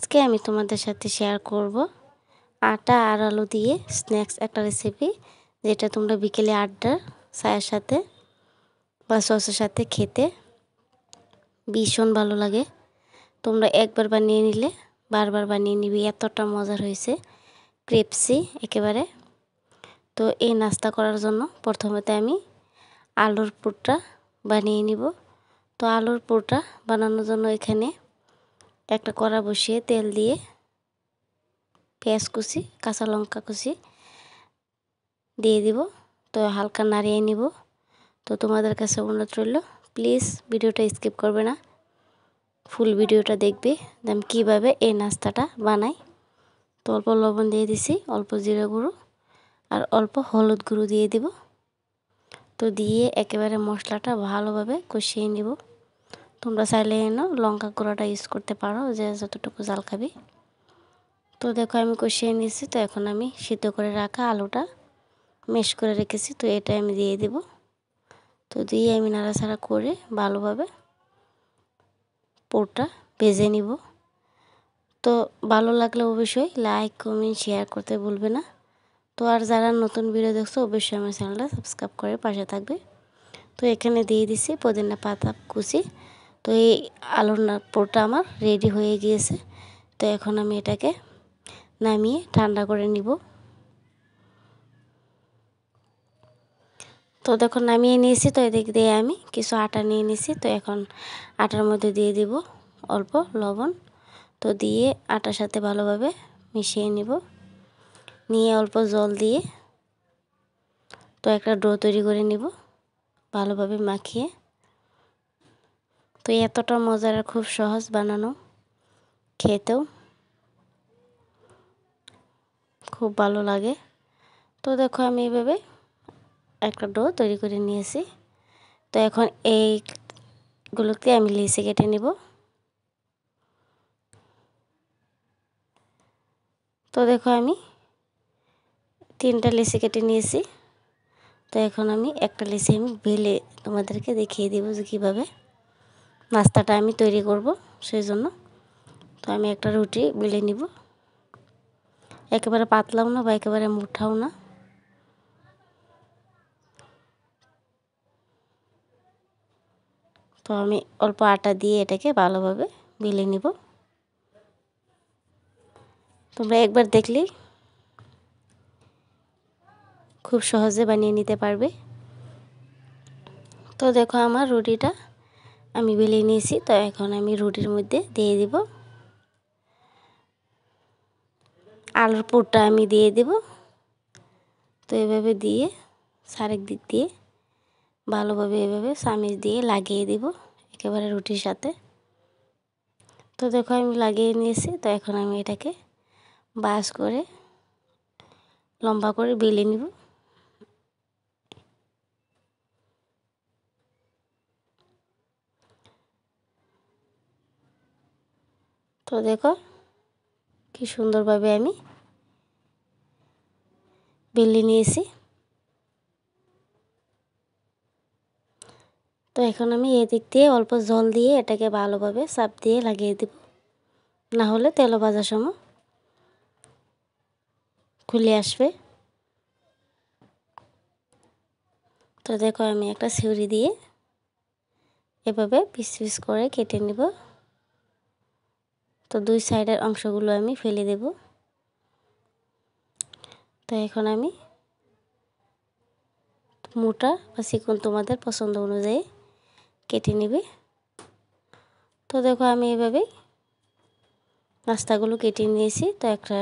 আজকে আমি তোমাদের সাথে শেয়ার করব আটা আর আলু দিয়ে স্ন্যাক্স একটা রেসিপি, যেটা তোমরা বিকেলে আড্ডা চায়ের সাথে বা সসের সাথে খেতে ভীষণ ভালো লাগে। তোমরা একবার বানিয়ে নিলে বারবার বানিয়ে নিবে, এতটা মজার হয়েছে, ক্রিপসি একেবারে। তো এই নাস্তা করার জন্য প্রথমে আমি আলুর পুরটা বানিয়ে নিব। তো আলুর পুরটা বানানোর জন্য এখানে একটা কড়া বসিয়ে তেল দিয়ে পেঁয়াজ কুচি, কাঁচা লঙ্কা কুচি দিয়ে দিব। তো হালকা নাড়িয়ে নিব। তো তোমাদের কাছে অনুরোধ রইল, প্লিজ ভিডিওটা স্কিপ করবে না, ফুল ভিডিওটা দেখবে আমি কীভাবে এই নাস্তাটা বানাই। তো অল্প লবণ দিয়ে দিছি, অল্প জিরা গুঁড়ো আর অল্প হলুদ গুঁড়ো দিয়ে দিব। তো দিয়ে একেবারে মশলাটা ভালোভাবে কষিয়ে নিব। তোমরা চাইলে লঙ্কা গুঁড়োটা ইউজ করতে পারো, যে যতটুকু জাল খাবে। তো দেখো আমি কষিয়ে নিয়েছি। তো এখন আমি সিদ্ধ করে রাখা আলুটা ম্যাশ করে রেখেছি, তো এটা আমি দিয়ে দেব। তো দিয়ে আমি নাড়াচাড়া করে ভালোভাবে পুরটা ভেজে নিব। তো ভালো লাগলে অবশ্যই লাইক কমেন্ট শেয়ার করতে ভুলবে না। তো আর যারা নতুন ভিডিও দেখছো অবশ্যই আমার চ্যানেলটা সাবস্ক্রাইব করে পাশে থাকবে। তো এখানে দিয়ে দিছি পুদিনা পাতা কুচি। তো এই আলুর পুরটা আমার রেডি হয়ে গিয়েছে। তো এখন আমি এটাকে নামিয়ে ঠান্ডা করে নিব। তো দেখো নামিয়ে নিয়েছি। তো এদিক দিয়ে আমি কিছু আটা নিয়ে নিয়েছি। তো এখন আটার মধ্যে দিয়ে দিব অল্প লবণ। তো দিয়ে আটার সাথে ভালোভাবে মিশিয়ে নিব, নিয়ে অল্প জল দিয়ে তো একটা ডো তৈরি করে নিব ভালোভাবে মাখিয়ে। তো এতটা মজার আর খুব সহজ বানানো, খেতেও খুব ভালো লাগে। তো দেখো আমি এইভাবে একটা ডো তৈরি করে নিয়েছি। তো এখন এইগুলোকে আমি লেচি কেটে নিব। তো দেখো আমি 3টা লেচি কেটে নিয়েছি। তো এখন আমি একটা লেচি আমি বেলে তোমাদেরকে দেখিয়ে দেব যে কীভাবে নাস্তাটা আমি তৈরি করব সেই জন্য। তো আমি একটা রুটি বেলে নিব, একেবারে পাতলাও না বা একেবারে মোটাও না। তো আমি অল্প আটা দিয়ে এটাকে ভালোভাবে বেলে নিব। তোমরা একবার দেখলেই খুব সহজে বানিয়ে নিতে পারবে। তো দেখো আমার রুটিটা আমি বেলে নিয়েছি। তো এখন আমি রুটির মধ্যে দিয়ে দিব আলুর পুরটা আমি দিয়ে দেব। তো এভাবে দিয়ে চারেক দিক দিয়ে ভালোভাবে এভাবে চামিচ দিয়ে লাগিয়ে দিব একেবারে রুটির সাথে। তো দেখো আমি লাগিয়ে নিয়েছি। তো এখন আমি এটাকে বাস করে লম্বা করে বেলে নিব। তো দেখো কি সুন্দরভাবে আমি বেলে নিয়েছি। তো এখন আমি এদিক দিয়ে অল্প জল দিয়ে এটাকে ভালোভাবে চাপ দিয়ে লাগিয়ে দেব, না হলে তেল ভাজার সময় খুলে আসবে। তো দেখো আমি একটা ছুরি দিয়ে এভাবে পিস পিস করে কেটে নেব। তো দুই সাইডের অংশগুলো আমি ফেলে দেব। তো এখন আমি মোটা বা চিকন তোমাদের পছন্দ অনুযায়ী কেটে নেবে। তো দেখো আমি এভাবেই নাস্তাগুলো কেটে নিয়েছি। তো একটা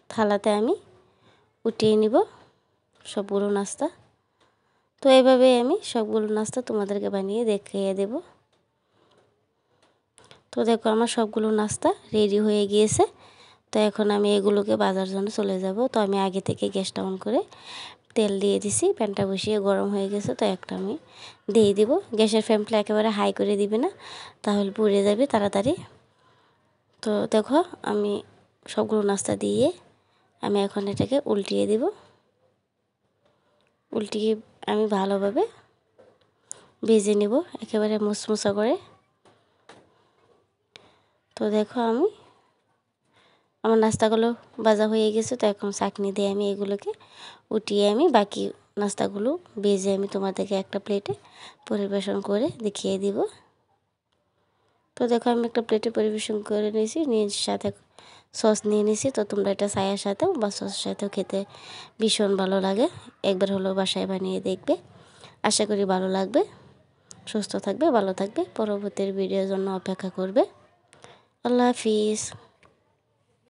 থালাতে আমি উঠিয়ে নিব সবগুলো নাস্তা। তো এইভাবে আমি সবগুলো নাস্তা তোমাদেরকে বানিয়ে দেখিয়ে দেব। তো দেখো আমার সবগুলো নাস্তা রেডি হয়ে গিয়েছে। তো এখন আমি এগুলোকে বাজার জন্য চলে যাব। তো আমি আগে থেকে গ্যাসটা অন করে তেল দিয়ে দিছি, প্যানটা বসিয়ে গরম হয়ে গেছে। তো একটা আমি দিয়ে দিব। গ্যাসের ফ্লেমটা একেবারে হাই করে দিবে না, তাহলে পুড়ে যাবে তাড়াতাড়ি। তো দেখো আমি সবগুলো নাস্তা দিয়ে আমি এখন এটাকে উল্টিয়ে দিব। উল্টিয়ে আমি ভালোভাবে ভেজে নেব একেবারে মুসমুসা করে। তো দেখো আমার নাস্তাগুলো ভাজা হয়ে গেছে। তো এখন চাকনি দিয়ে আমি এগুলোকে উঠিয়ে আমি বাকি নাস্তাগুলো ভেজে আমি তোমাদেরকে একটা প্লেটে পরিবেশন করে দেখিয়ে দিব। তো দেখো আমি একটা প্লেটে পরিবেশন করে নিয়েছি, নিয়ে সাথে সস নিয়ে নিয়েছি। তো তোমরা এটা চায়ের সাথেও বা সসের সাথেও খেতে ভীষণ ভালো লাগে। একবার হলো বাসায় বানিয়ে দেখবে, আশা করি ভালো লাগবে। সুস্থ থাকবে, ভালো থাকবে, পরবর্তী ভিডিওর জন্য অপেক্ষা করবে। আল্লাহ হাফিজ।